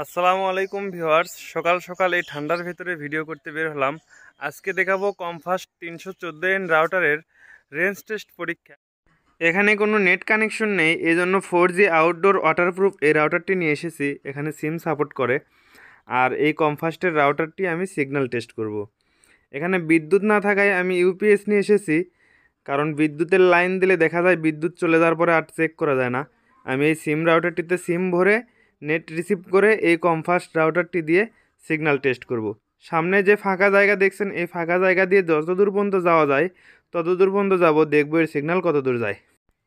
আসসালামু আলাইকুম ভিউয়ার্স, সকাল সকাল এই ঠান্ডার ভেতরে ভিডিও করতে বের হলাম। আজকে দেখাবো কমফাস্ট 314N রাউটারের রেঞ্জ টেস্ট পরীক্ষা। এখানে কোনো নেট কানেকশন নেই, এই জন্য 4G আউটডোর ওয়াটারপ্রুফ এই রাউটারটি নিয়ে এসেছি। এখানে সিম সাপোর্ট করে। আর এই কমফাস্টের রাউটারটি আমি সিগন্যাল টেস্ট করব। এখানে বিদ্যুৎ না থাকায় আমি ইউপিএস নিয়ে এসেছি, কারণ বিদ্যুতের লাইন দিলে দেখা যায় বিদ্যুৎ চলে যাওয়ার পরে আর চেক করা যায় না। আমি এই সিম রাউটারটিতে সিম ভরে নেট রিসিভ করে এই কমফাস্ট রাউটারটি দিয়ে সিগন্যাল টেস্ট করব। সামনে যে ফাঁকা জায়গা দেখছেন, এই ফাঁকা জায়গা দিয়ে যতদূর পর্যন্ত যাওয়া যায় ততদূর পর্যন্ত যাব, দেখব এর সিগন্যাল কতদূর যায়।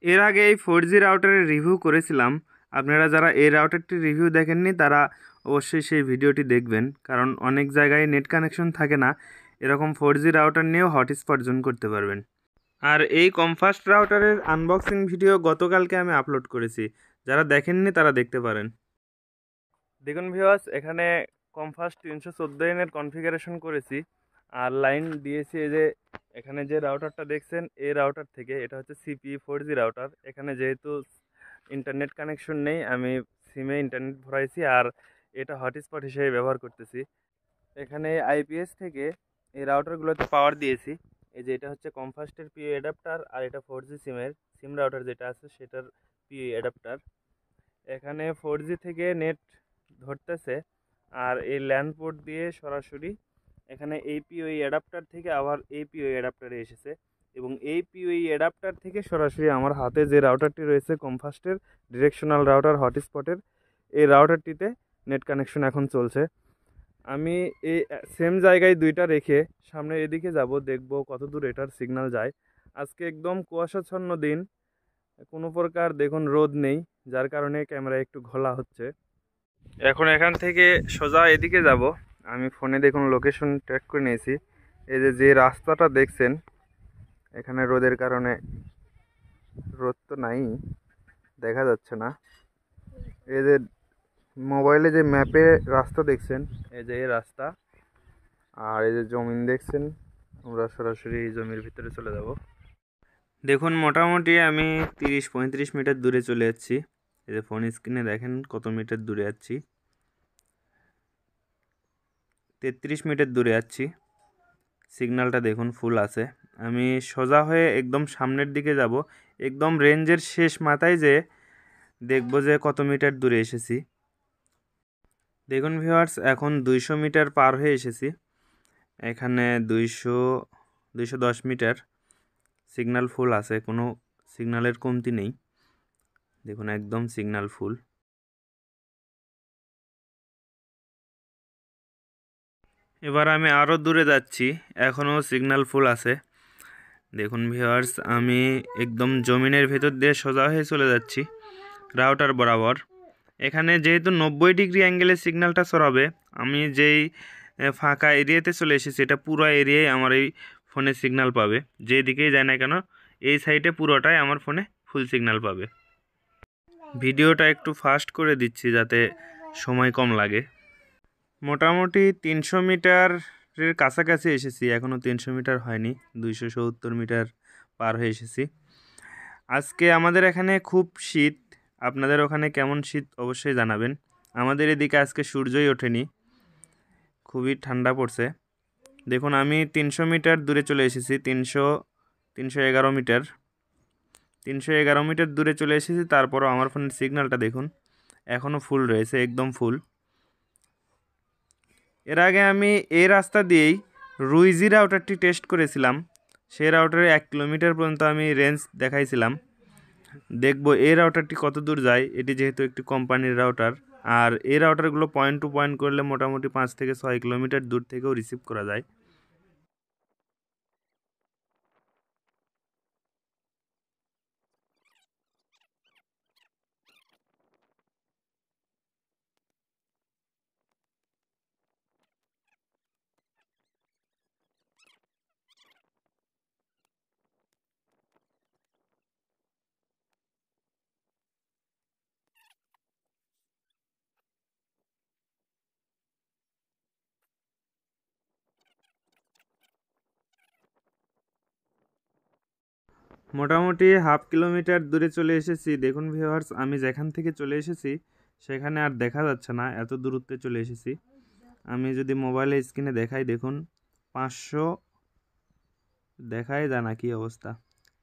এর আগে এই 4G রাউটারের রিভিউ করেছিলাম। আপনারা যারা এই রাউটারটির রিভিউ দেখেননি তারা অবশ্যই সেই ভিডিওটি দেখবেন, কারণ অনেক জায়গায় নেট কানেকশন থাকে না। এরকম 4G রাউটার নিয়েও হটস্পট জোন করতে পারবেন। আর এই কমফাস্ট রাউটারের আনবক্সিং ভিডিও গতকালকে আমি আপলোড করেছি, যারা দেখেননি তারা দেখতে পারেন। দেখুন ভিউয়ার্স, এখানে কমফাস্ট 314N এর কনফিগারেশন করেছি আর লাইন দিয়েছি। এই যে এখানে যে রাউটারটা দেখছেন, এই রাউটার থেকে, এটা হচ্ছে CPE 4G রাউটার। এখানে যেহেতু ইন্টারনেট কানেকশন নেই, আমি সিমে ইন্টারনেট ভরাইছি আর এটা হটস্পট হিসেবে ব্যবহার করতেছি। এখানে আইপিএস থেকে এই রাউটারগুলোতে পাওয়ার দিয়েছি। এই যে এটা হচ্ছে কমফাস্টের পিও অ্যাডাপ্টার, আর এটা 4G সিমের সিম রাউটার যেটা আছে সেটার পিও অ্যাডাপ্টার। এখানে 4G থেকে নেট ধরতেছে আর এই ল্যান্ড পোর্ট দিয়ে সরাসরি এখানে এই পিওই অ্যাডাপ্টার থেকে আবার এই পিওই অ্যাডাপ্টারে এসেছে, এবং এই পিওই অ্যাডাপ্টার থেকে সরাসরি আমার হাতে যে রাউটারটি রয়েছে কমফাস্টের ডিরেকশনাল রাউটার হটস্পটের, এই রাউটারটিতে নেট কানেকশন এখন চলছে। আমি এই সেম জায়গায় দুইটা রেখে সামনে এদিকে যাব, দেখব কত দূর এটার সিগন্যাল যায়। আজকে একদম কুয়াশাচ্ছন্ন দিন, কোনো প্রকার দেখুন রোদ নেই, যার কারণে ক্যামেরা একটু ঘোলা হচ্ছে। এখন এখান থেকে সোজা এদিকে যাব। আমি ফোনে দেখুন লোকেশন ট্র্যাক করে নিয়েছি। এই যে রাস্তাটা দেখছেন, এখানে রোদের কারণে রোদ তো নাই, দেখা যাচ্ছে না। এই যে মোবাইলে যে ম্যাপে রাস্তা দেখছেন, এই যে এই রাস্তা, আর এই যে জমিন দেখছেন, আমরা সরাসরি এই জমির ভিতরে চলে যাব। দেখুন মোটামুটি আমি 30-35 মিটার দূরে চলে যাচ্ছি। এই যে ফোন স্ক্রিনে দেখেন কত মিটার দূরে যাচ্ছি, 33 মিটার দূরে যাচ্ছি। সিগন্যালটা দেখুন ফুল আছে। আমি সোজা হয়ে একদম সামনের দিকে যাব, একদম রেঞ্জের শেষ মাথায় যে দেখব যে কত মিটার দূরে এসেছি। দেখুন ভিউয়ার্স, এখন 200 মিটার পার হয়ে এসেছি। এখানে 210 মিটার সিগন্যাল ফুল আছে, কোনো সিগন্যালের কমতি নেই। দেখুন একদম সিগন্যাল ফুল। এবার আমি আরও দূরে যাচ্ছি, এখনও সিগন্যাল ফুল আছে। দেখুন ভিউয়ার্স, আমি একদম জমিনের ভেতর দিয়ে সোজা হয়ে চলে যাচ্ছি রাউটার বরাবর। এখানে যেহেতু 90 ডিগ্রি অ্যাঙ্গেলে সিগন্যালটা ছড়াবে, আমি যেই ফাঁকা এরিয়াতে চলে এসেছি এটা পুরো এরিয়ায় আমার এই ফোনে সিগন্যাল পাবে। যেদিকেই যায় না কেন এই সাইডে পুরোটাই আমার ফোনে ফুল সিগন্যাল পাবে। ভিডিওটা একটু ফাস্ট করে দিচ্ছি যাতে সময় কম লাগে। মোটামুটি 300 মিটারের কাছাকাছি এসেছি, এখনও 300 মিটার হয়নি, 270 মিটার পার হয়ে এসেছি। আজকে আমাদের এখানে খুব শীত, আপনাদের ওখানে কেমন শীত অবশ্যই জানাবেন। আমাদের এদিকে আজকে সূর্যই ওঠেনি, খুবই ঠান্ডা পড়ছে। দেখুন আমি 300 মিটার দূরে চলে এসেছি, 311 মিটার 311 মিটার দূরে চলে এসেছি। তারপরও আমার ফোনের সিগন্যালটা দেখুন এখনও ফুল রয়েছে, একদম ফুল। এর আগে আমি এই রাস্তা দিয়েই রুইজি রাউটারটি টেস্ট করেছিলাম। সেই রাউটারে 1 কিলোমিটার পর্যন্ত আমি রেঞ্জ দেখাইছিলাম। দেখব এই রাউটারটি কত দূর যায়। এটি যেহেতু একটি কোম্পানির রাউটার, আর এই রাউটারগুলো পয়েন্ট টু পয়েন্ট করলে মোটামুটি 5 থেকে 6 কিলোমিটার দূর থেকেও রিসিভ করা যায়। মোটামুটি হাফ কিলোমিটার দূরে চলে এসেছি। দেখুন ভিউয়ার্স, আমি যেখান থেকে চলে এসেছি সেখানে আর দেখা যাচ্ছে না, এত দূরত্বে চলে এসেছি। আমি যদি মোবাইলে স্ক্রিনে দেখাই, দেখুন 500 দেখাই যায় না, কি অবস্থা।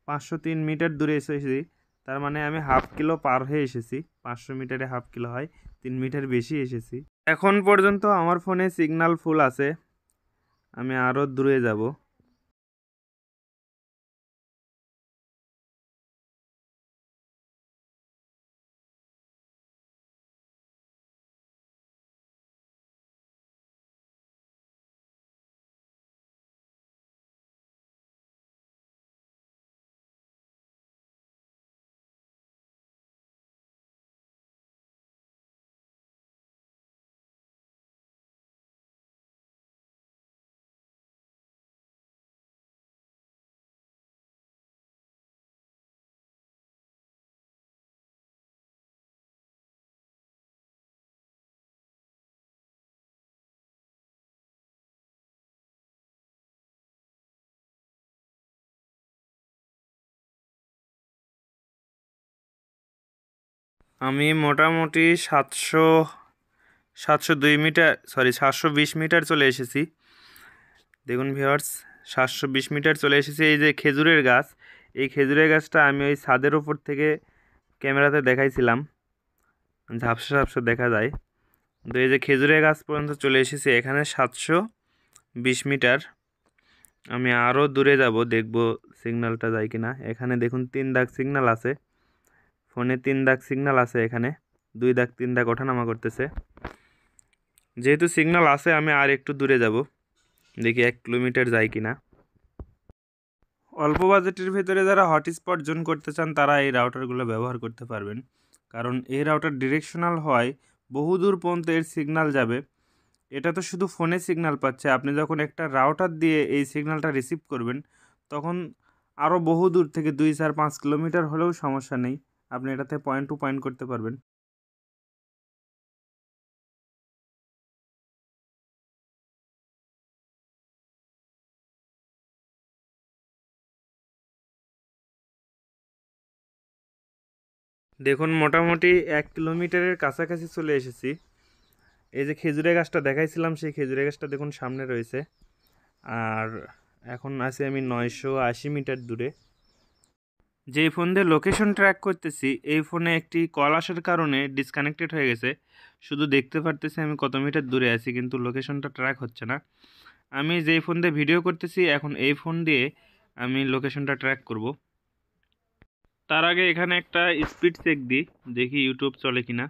503 মিটার দূরে এসেছি, তার মানে আমি হাফ কিলো পার হয়ে এসেছি। 500 মিটারে হাফ কিলো হয়, 3 মিটার বেশি এসেছি। এখন পর্যন্ত আমার ফোনে সিগন্যাল ফুল আছে, আমি আরও দূরে যাব। আমি মোটামুটি 720 মিটার চলে এসেছি। দেখুন ভিউয়ার্স, 720 মিটার চলে এসেছি। এই যে খেজুরের গাছ, এই খেজুরের গাছটা আমি ওই ছাদের ওপর থেকে ক্যামেরাতে দেখাইছিলাম, ঝাপসা ঝাপসা দেখা যায়। তো এই যে খেজুরের গাছ পর্যন্ত চলে এসেছি, এখানে 720 মিটার। আমি আরও দূরে যাব, দেখব সিগন্যালটা যায় কিনা। এখানে দেখুন 3 দাগ সিগন্যাল আছে, ফোনে 3 দাগ সিগন্যাল আছে, এখানে 2 দাগ 3 দাগ ওঠানামা করতেছে। যেহেতু সিগন্যাল আছে, আমি আর একটু দূরে যাব, দেখি 1 কিলোমিটার যায় কিনা। অল্প বাজেটের ভেতরে যারা হটস্পট জোন করতে চান, তারা এই রাউটারগুলো ব্যবহার করতে পারবেন, কারণ এই রাউটার ডিরেকশনাল হয়, বহুদূর পর্যন্ত এর সিগন্যাল যাবে। এটা তো শুধু ফোনে সিগন্যাল পাচ্ছে, আপনি যখন একটা রাউটার দিয়ে এই সিগন্যালটা রিসিভ করবেন, তখন আরও বহু দূর থেকে 2, 4, 5 কিলোমিটার হলেও সমস্যা নেই, আপনি এটাতে পয়েন্ট টু পয়েন্ট করতে পারবেন। দেখুন মোটামুটি 1 কিলোমিটারের কাছাকাছি চলে এসেছি। এই যে খেজুরের গাছটা দেখাইছিলাম, সেই খেজুরের গাছটা দেখুন সামনে রয়েছে। আর এখন আছি আমি 980 মিটার দূরে। যেই ফোন দিয়ে লোকেশন ট্র্যাক করতেছি, এই ফোনে একটি কল আসার কারণে ডিসকানেক্টেড হয়ে গেছে। শুধু দেখতে পারতেছি আমি কত মিটার দূরে আছি, কিন্তু লোকেশনটা ট্র্যাক হচ্ছে না। আমি যেই ফোন দিয়ে ভিডিও করতেছি, এখন এই ফোন দিয়ে আমি লোকেশনটা ট্র্যাক করব। তার আগে এখানে একটা স্পিড চেক দিই, দেখি ইউটিউব চলে কিনা।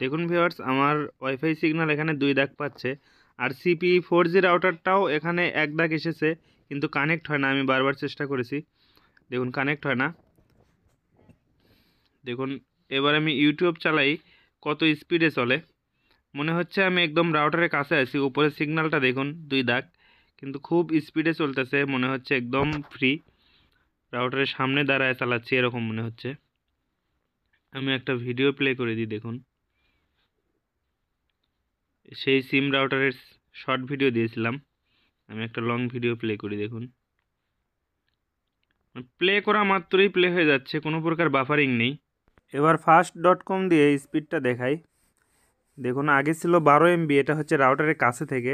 দেখুন ভিউয়ার্স, আমার ওয়াইফাই সিগন্যাল এখানে 2 দাগ পাচ্ছে, আর CPE-4G রাউটারটাও এখানে 1 দাগ এসেছে, কিন্তু কানেক্ট হয় না। আমি বারবার চেষ্টা করেছি, দেখুন কানেক্ট হয় না। দেখুন এবার আমি ইউটিউব চালাই, কত স্পিডে চলে। মনে হচ্ছে আমি একদম রাউটারের কাছে আছি। উপরে সিগন্যালটা দেখুন 2 দাগ, কিন্তু খুব স্পিডে চলতেছে, মনে হচ্ছে একদম ফ্রি, রাউটারের সামনে দাঁড়ায় চালাচ্ছি এরকম মনে হচ্ছে। আমি একটা ভিডিও প্লে করে দিই, দেখুন সেই সিম রাউটারের শর্ট ভিডিও দিয়েছিলাম, আমি একটা লং ভিডিও প্লে করি, দেখুন প্লে করা মাত্রই প্লে হয়ে যাচ্ছে, কোনো প্রকার বাফারিং নেই। এবার fast.com দিয়ে স্পিডটা দেখাই। দেখুন আগে ছিল 12 MB, এটা হচ্ছে রাউটারের কাছে থেকে।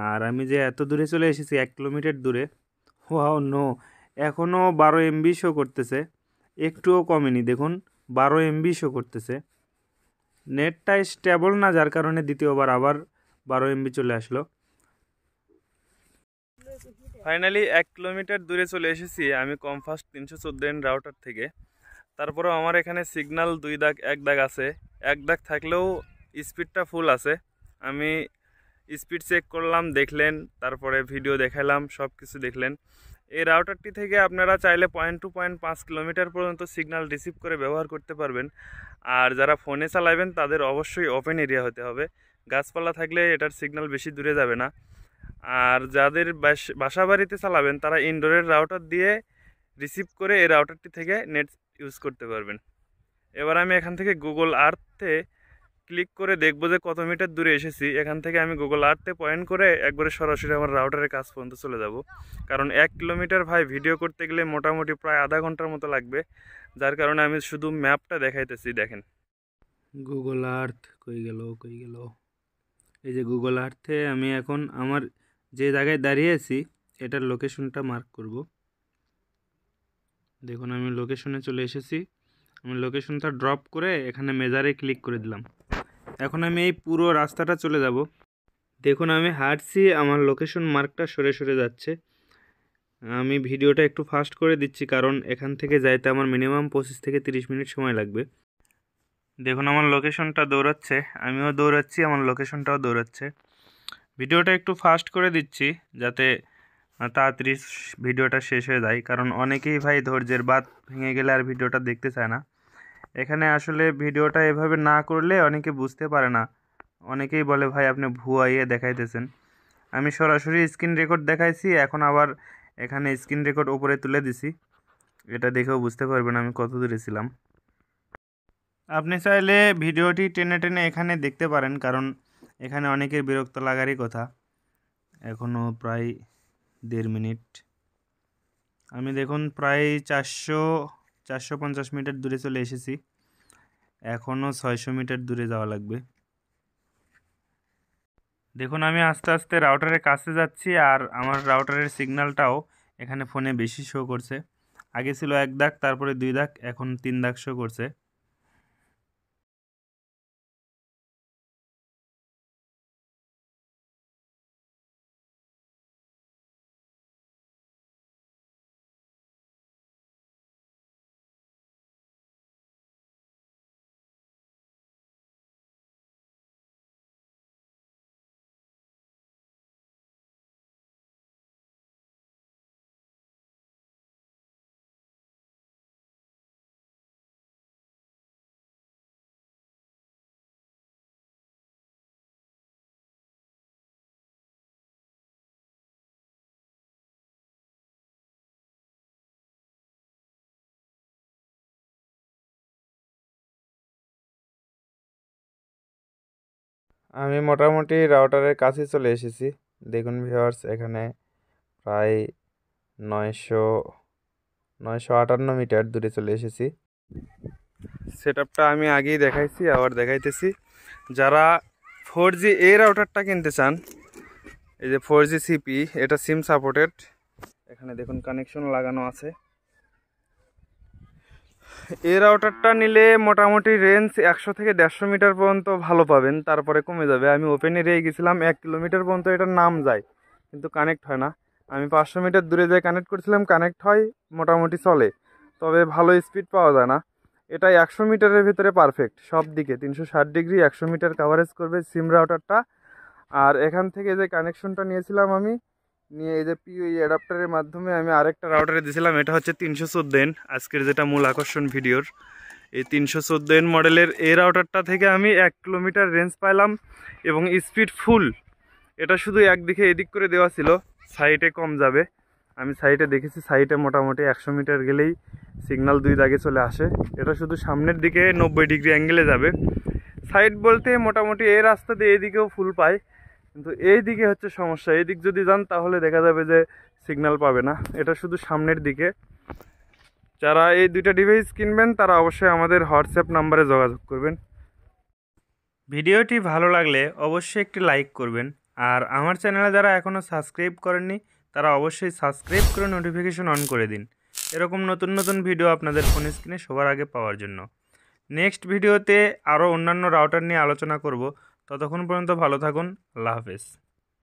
আর আমি যে এত দূরে চলে এসেছি, 1 কিলোমিটার দূরে, ওয়াও নো, এখনও 12 MB শো করতেছে, একটুও কমেনি। দেখুন 12 MB শো করতেছে। নেটটা স্টেবল না, যার কারণে দ্বিতীয়বার আবার 12 MB চলে আসলো। ফাইনালি 1 কিলোমিটার দূরে চলে এসেছি আমি কমফাস্ট 314N রাউটার থেকে। তারপরেও আমার এখানে সিগন্যাল 2 দাগ 1 দাগ আছে। 1 দাগ থাকলেও স্পিডটা ফুল আছে। আমি স্পিড চেক করলাম, দেখলেন, তারপরে ভিডিও দেখালাম, সব কিছু দেখলেন। এই রাউটারটি থেকে আপনারা চাইলে পয়েন্ট টু পয়েন্ট 5 কিলোমিটার পর্যন্ত সিগন্যাল রিসিভ করে ব্যবহার করতে পারবেন। আর যারা ফোনে চালাবেন তাদের অবশ্যই ওপেন এরিয়া হতে হবে, গাছপালা থাকলে এটার সিগন্যাল বেশি দূরে যাবে না। আর যাদের বাসা বাড়িতে চালাবেন, তারা ইনডোরের রাউটার দিয়ে রিসিভ করে এই রাউটারটি থেকে নেট ইউজ করতে পারবেন। এবার আমি এখান থেকে গুগল আর্থে ক্লিক করে দেখব যে কত মিটার দূরে এসেছি। এখান থেকে আমি গুগল আর্থে পয়েন্ট করে একবারে সরাসরি আমার রাউটারের কাছ পর্যন্ত চলে যাব, কারণ 1 কিলোমিটার ভাই ভিডিও করতে গেলে মোটামুটি প্রায় আধা ঘন্টার মতো লাগবে, যার কারণে আমি শুধু ম্যাপটা দেখাইতেছি। দেখেন গুগল আর্থ কই গেল এই যে গুগল আর্থে আমি এখন আমার যে জায়গায় দাঁড়িয়ে আছি এটার লোকেশনটা মার্ক করব। দেখুন আমি লোকেশনে চলে এসেছি। আমি লোকেশনটা ড্রপ করে এখানে মেজারে ক্লিক করে দিলাম। এখন আমি এই পুরো রাস্তাটা চলে যাব। দেখুন আমি হাঁটছি, আমার লোকেশন মার্কটা সরে সরে যাচ্ছে। আমি ভিডিওটা একটু ফাস্ট করে দিচ্ছি কারণ এখান থেকে যাইতে আমার মিনিমাম 25 থেকে 30 মিনিট সময় লাগবে। দেখুন আমার লোকেশনটা দৌড়াচ্ছে, আমিও দৌড়াচ্ছি, আমার লোকেশনটাও দৌড়াচ্ছে। ভিডিওটা একটু ফাস্ট করে দিচ্ছি যাতে তাড়াতাড়ি ভিডিওটা শেষ হয়ে যায়, কারণ অনেকেই ভাই ধৈর্যের বাঁধ ভেঙে গেলে আর ভিডিওটা দেখতে চায় না। এখানে আসলে ভিডিওটা এভাবে না করলে অনেকে বুঝতে পারে না। অনেকেই বলে ভাই আপনি ভুয়াইয়ে দেখাইতেছেন। আমি সরাসরি স্ক্রিন রেকর্ড দেখাইছি, এখন আবার এখানে স্ক্রিন রেকর্ড উপরে তুলে দিছি, এটা দেখেও বুঝতে পারবেন আমি কত দূরে ছিলাম। আপনি চাইলে ভিডিওটি টেনে টেনে এখানে দেখতে পারেন, কারণ এখানে অনেকের বিরক্ত লাগারই কথা। এখনও প্রায় 1.5 মিনিট। আমি দেখুন প্রায় 450 মিটার দূরে চলে এসেছি। এখনও 600 মিটার দূরে যাওয়া লাগবে। দেখুন আমি আস্তে আস্তে রাউটারের কাছে যাচ্ছি, আর আমার রাউটারের সিগন্যালটাও এখানে ফোনে বেশি শো করছে। আগে ছিল 1 দাগ, তারপরে 2 দাগ, এখন 3 দাগ শো করছে। আমি মোটামুটি রাউটারের কাছে চলে এসেছি। দেখুন ভিউয়ার্স, এখানে প্রায় 958 মিটার দূরে চলে এসেছি। সেটআপটা আমি আগেই দেখাইছি, আবার দেখাইতেছি। যারা 4G এই রাউটারটা কিনতে চান, এই যে 4G CP, এটা সিম সাপোর্টেড। এখানে দেখুন কানেকশন লাগানো আছে। এই রাউটারটা নিলে মোটামুটি রেঞ্জ 100 থেকে 150 মিটার পর্যন্ত ভালো পাবেন, তারপরে কমে যাবে। আমি ওপেন এরিয়ায় গেছিলাম, 1 কিলোমিটার পর্যন্ত এটার নাম যায়, কিন্তু কানেক্ট হয় না। আমি 500 মিটার দূরে যাই কানেক্ট করছিলাম, কানেক্ট হয়, মোটামুটি চলে, তবে ভালো স্পিড পাওয়া যায় না। এটা 100 মিটারের ভিতরে পারফেক্ট, সব দিকে 360 ডিগ্রি 100 মিটার কাভারেজ করবে সিম রাউটারটা। আর এখান থেকে যে কানেকশনটা নিয়েছিলাম আমি, নিয়ে এই যে পিওই অ্যাডাপ্টারের মাধ্যমে আমি আরেকটা রাউটারে দিয়েছিলাম। এটা হচ্ছে 314N, আজকের যেটা মূল আকর্ষণ ভিডিওর। এই 314N মডেলের এই রাউটারটা থেকে আমি 1 কিলোমিটার রেঞ্জ পাইলাম এবং স্পিড ফুল। এটা শুধু একদিকে এদিক করে দেওয়া ছিল, সাইটে কম যাবে। আমি সাইটে দেখেছি, সাইটে মোটামুটি 100 মিটার গেলেই সিগন্যাল 2 দাগে চলে আসে। এটা শুধু সামনের দিকে 90 ডিগ্রি অ্যাঙ্গেলে যাবে। সাইড বলতে মোটামুটি এই রাস্তা দিয়ে এইদিকেও ফুল পায়, কিন্তু এই দিকে হচ্ছে সমস্যা। এই দিক যদি যান তাহলে দেখা যাবে যে সিগন্যাল পাবে না। এটা শুধু সামনের দিকে। যারা এই দুইটা ডিভাইস কিনবেন তারা অবশ্যই আমাদের হোয়াটসঅ্যাপ নাম্বারে যোগাযোগ করবেন। ভিডিওটি ভালো লাগলে অবশ্যই একটি লাইক করবেন, আর আমার চ্যানেলে যারা এখনও সাবস্ক্রাইব করেননি তারা অবশ্যই সাবস্ক্রাইব করে নোটিফিকেশন অন করে দিন, এরকম নতুন নতুন ভিডিও আপনাদের ফোন স্ক্রিনে সবার আগে পাওয়ার জন্য। নেক্সট ভিডিওতে আরও অন্যান্য রাউটার নিয়ে আলোচনা করব। ততক্ষণ পর্যন্ত ভালো থাকুন। আল্লাহ হাফেজ।